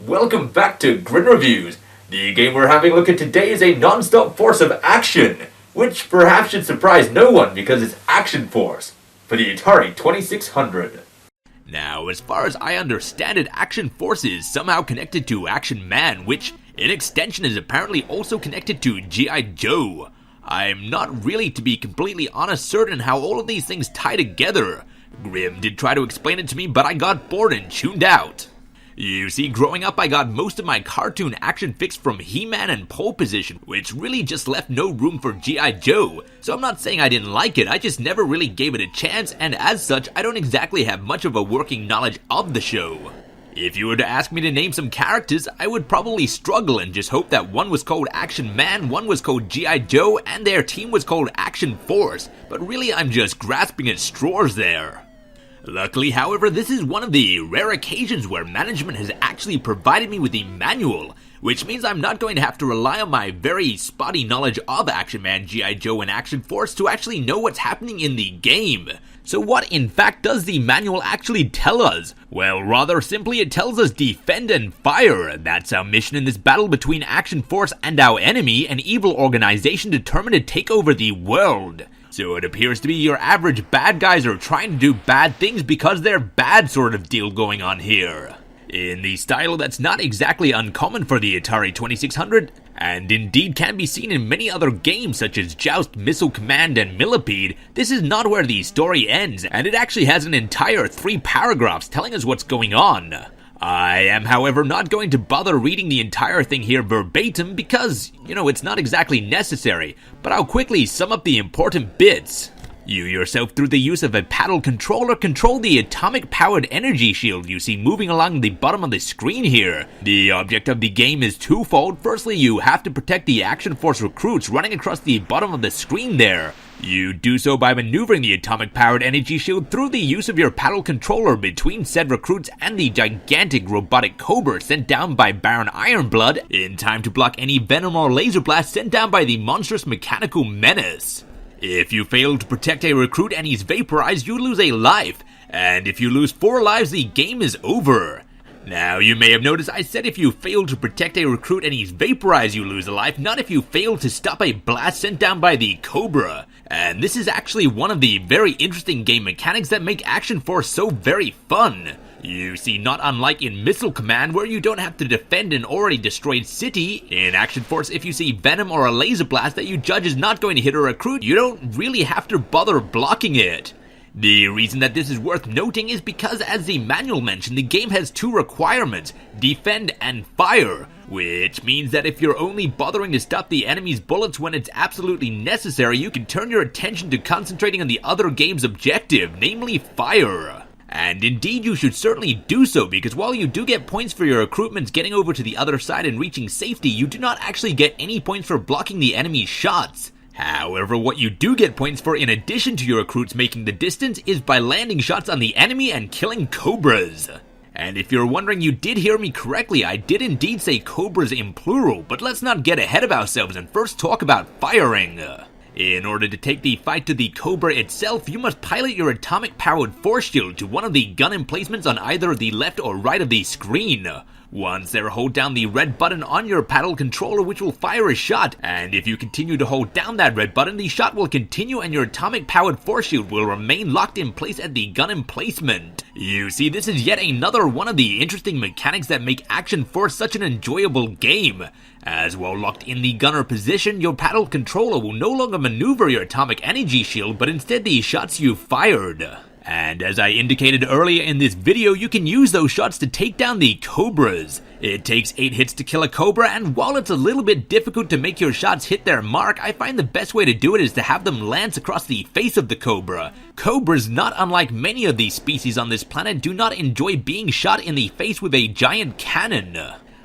Welcome back to Grid Reviews. The game we're having a look at today is a non-stop force of action, which perhaps should surprise no one because it's Action Force for the Atari 2600. Now, as far as I understand it, Action Force is somehow connected to Action Man, which in extension is apparently also connected to G.I. Joe. I'm not really, to be completely honest, certain how all of these things tie together. Grim did try to explain it to me, but I got bored and tuned out. You see, growing up I got most of my cartoon action fix from He-Man and Pole Position, which really just left no room for G.I. Joe. So I'm not saying I didn't like it, I just never really gave it a chance, and as such, I don't exactly have much of a working knowledge of the show. If you were to ask me to name some characters, I would probably struggle and just hope that one was called Action Man, one was called G.I. Joe, and their team was called Action Force, but really I'm just grasping at straws there. Luckily, however, this is one of the rare occasions where management has actually provided me with the manual, which means I'm not going to have to rely on my very spotty knowledge of Action Man, G.I. Joe, and Action Force to actually know what's happening in the game. So what, in fact, does the manual actually tell us? Well, rather simply, it tells us defend and fire. That's our mission in this battle between Action Force and our enemy, an evil organization determined to take over the world. So it appears to be your average bad guys are trying to do bad things because they're bad sort of deal going on here. In the style that's not exactly uncommon for the Atari 2600, and indeed can be seen in many other games such as Joust, Missile Command, and Millipede, this is not where the story ends, and it actually has an entire 3 paragraphs telling us what's going on. I am, however, not going to bother reading the entire thing here verbatim because, it's not exactly necessary, but I'll quickly sum up the important bits. You yourself, through the use of a paddle controller, control the atomic-powered energy shield you see moving along the bottom of the screen here. The object of the game is twofold. Firstly, you have to protect the Action Force recruits running across the bottom of the screen there. You do so by maneuvering the atomic-powered energy shield through the use of your paddle controller between said recruits and the gigantic robotic Cobra sent down by Baron Ironblood in time to block any venom or laser blast sent down by the monstrous mechanical menace. If you fail to protect a recruit and he's vaporized, you lose a life, and if you lose 4 lives, the game is over. Now, you may have noticed I said if you fail to protect a recruit and he's vaporized, you lose a life, not if you fail to stop a blast sent down by the Cobra. And this is actually one of the very interesting game mechanics that make Action Force so very fun. You see, not unlike in Missile Command, where you don't have to defend an already destroyed city, in Action Force, if you see venom or a laser blast that you judge is not going to hit a recruit, you don't really have to bother blocking it. The reason that this is worth noting is because, as the manual mentioned, the game has 2 requirements, defend and fire, which means that if you're only bothering to stop the enemy's bullets when it's absolutely necessary, you can turn your attention to concentrating on the other game's objective, namely fire. And indeed, you should certainly do so, because while you do get points for your recruitments getting over to the other side and reaching safety, you do not actually get any points for blocking the enemy's shots. However, what you do get points for in addition to your recruits making the distance is by landing shots on the enemy and killing Cobras. And if you're wondering, you did hear me correctly, I did indeed say Cobras in plural, but let's not get ahead of ourselves and first talk about firing. In order to take the fight to the Cobra itself, you must pilot your atomic-powered force shield to one of the gun emplacements on either the left or right of the screen. Once there, hold down the red button on your paddle controller, which will fire a shot, and if you continue to hold down that red button, the shot will continue and your atomic-powered force shield will remain locked in place at the gun emplacement. You see, this is yet another one of the interesting mechanics that make Action Force such an enjoyable game. As while locked in the gunner position, your paddle controller will no longer maneuver your atomic energy shield, but instead the shots you fired. And as I indicated earlier in this video, you can use those shots to take down the Cobras. It takes 8 hits to kill a Cobra, and while it's a little bit difficult to make your shots hit their mark, I find the best way to do it is to have them lance across the face of the Cobra. Cobras, not unlike many of these species on this planet, do not enjoy being shot in the face with a giant cannon.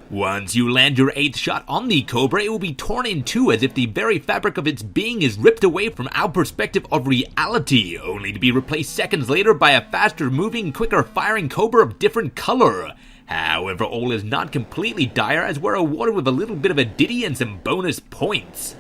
Once you land your 8th shot on the Cobra, it will be torn in two as if the very fabric of its being is ripped away from our perspective of reality, only to be replaced seconds later by a faster moving, quicker firing Cobra of different color. However, all is not completely dire, as we're awarded with a little bit of a ditty and some bonus points.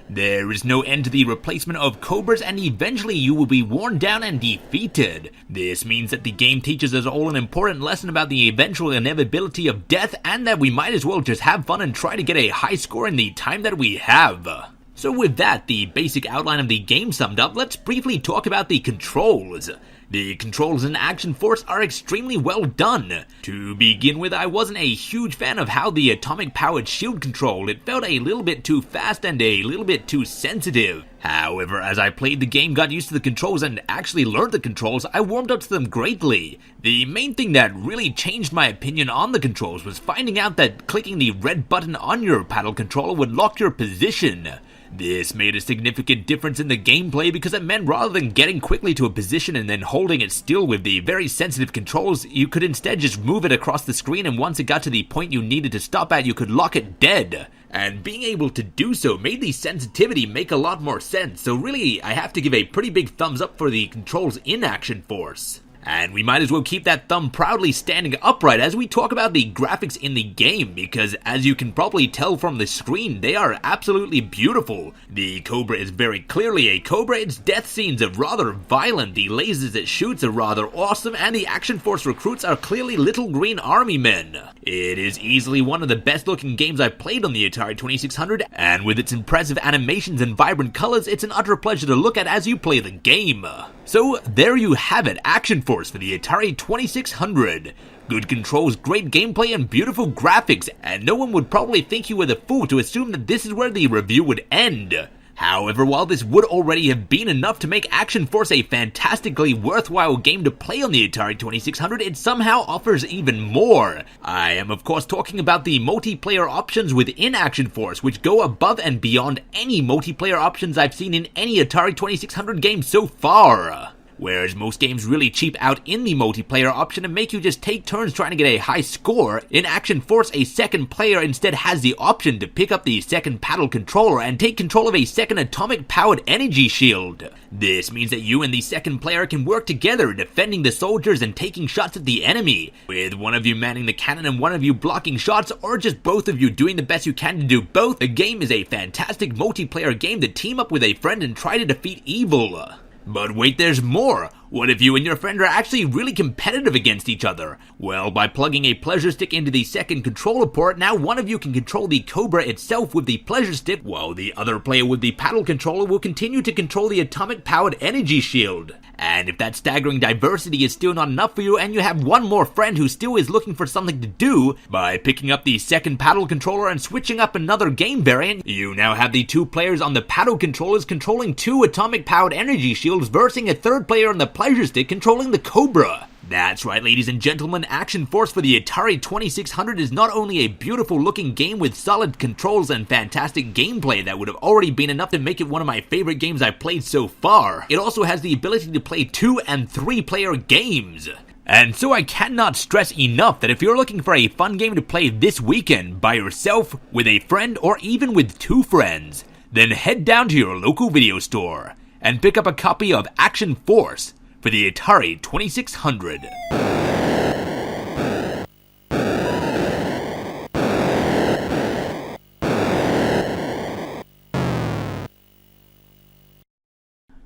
There is no end to the replacement of Cobras, and eventually you will be worn down and defeated. This means that the game teaches us all an important lesson about the eventual inevitability of death, and that we might as well just have fun and try to get a high score in the time that we have. So with that, the basic outline of the game summed up, let's briefly talk about the controls. The controls in Action Force are extremely well done. To begin with, I wasn't a huge fan of how the atomic-powered shield controlled. It felt a little bit too fast and a little bit too sensitive. However, as I played the game, got used to the controls, and actually learned the controls, I warmed up to them greatly. The main thing that really changed my opinion on the controls was finding out that clicking the red button on your paddle controller would lock your position. This made a significant difference in the gameplay because it meant rather than getting quickly to a position and then holding it still with the very sensitive controls, you could instead just move it across the screen, and once it got to the point you needed to stop at, you could lock it dead. And being able to do so made the sensitivity make a lot more sense, so really I have to give a pretty big thumbs up for the controls in Action Force. And we might as well keep that thumb proudly standing upright as we talk about the graphics in the game, because as you can probably tell from the screen, they are absolutely beautiful. The Cobra is very clearly a Cobra, its death scenes are rather violent, the lasers it shoots are rather awesome, and the Action Force recruits are clearly little green army men. It is easily one of the best looking games I've played on the Atari 2600, and with its impressive animations and vibrant colors, it's an utter pleasure to look at as you play the game. So there you have it, Action Force for the Atari 2600. Good controls, great gameplay, and beautiful graphics, and no one would probably think you were the fool to assume that this is where the review would end. However, while this would already have been enough to make Action Force a fantastically worthwhile game to play on the Atari 2600, it somehow offers even more. I am of course talking about the multiplayer options within Action Force, which go above and beyond any multiplayer options I've seen in any Atari 2600 game so far. Whereas most games really cheap out in the multiplayer option and make you just take turns trying to get a high score, in Action Force a second player instead has the option to pick up the second paddle controller and take control of a second atomic-powered energy shield. This means that you and the second player can work together defending the soldiers and taking shots at the enemy, with one of you manning the cannon and one of you blocking shots, or just both of you doing the best you can to do both. The game is a fantastic multiplayer game to team up with a friend and try to defeat evil. But wait, there's more! What if you and your friend are actually really competitive against each other? Well, by plugging a pleasure stick into the second controller port, now one of you can control the Cobra itself with the pleasure stick, while the other player with the paddle controller will continue to control the atomic-powered energy shield. And if that staggering diversity is still not enough for you, and you have one more friend who still is looking for something to do, by picking up the second paddle controller and switching up another game variant, you now have the two players on the paddle controllers controlling two atomic-powered energy shields versus a third player on the pleasure stick controlling the Cobra. That's right, ladies and gentlemen, Action Force for the Atari 2600 is not only a beautiful looking game with solid controls and fantastic gameplay that would have already been enough to make it one of my favorite games I've played so far, it also has the ability to play 2 and 3 player games. And so I cannot stress enough that if you're looking for a fun game to play this weekend by yourself, with a friend, or even with 2 friends, then head down to your local video store and pick up a copy of Action Force for the Atari 2600.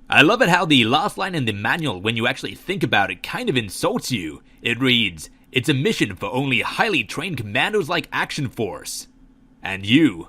I love it how the last line in the manual, when you actually think about it, kind of insults you. It reads, "It's a mission for only highly trained commandos like Action Force. And you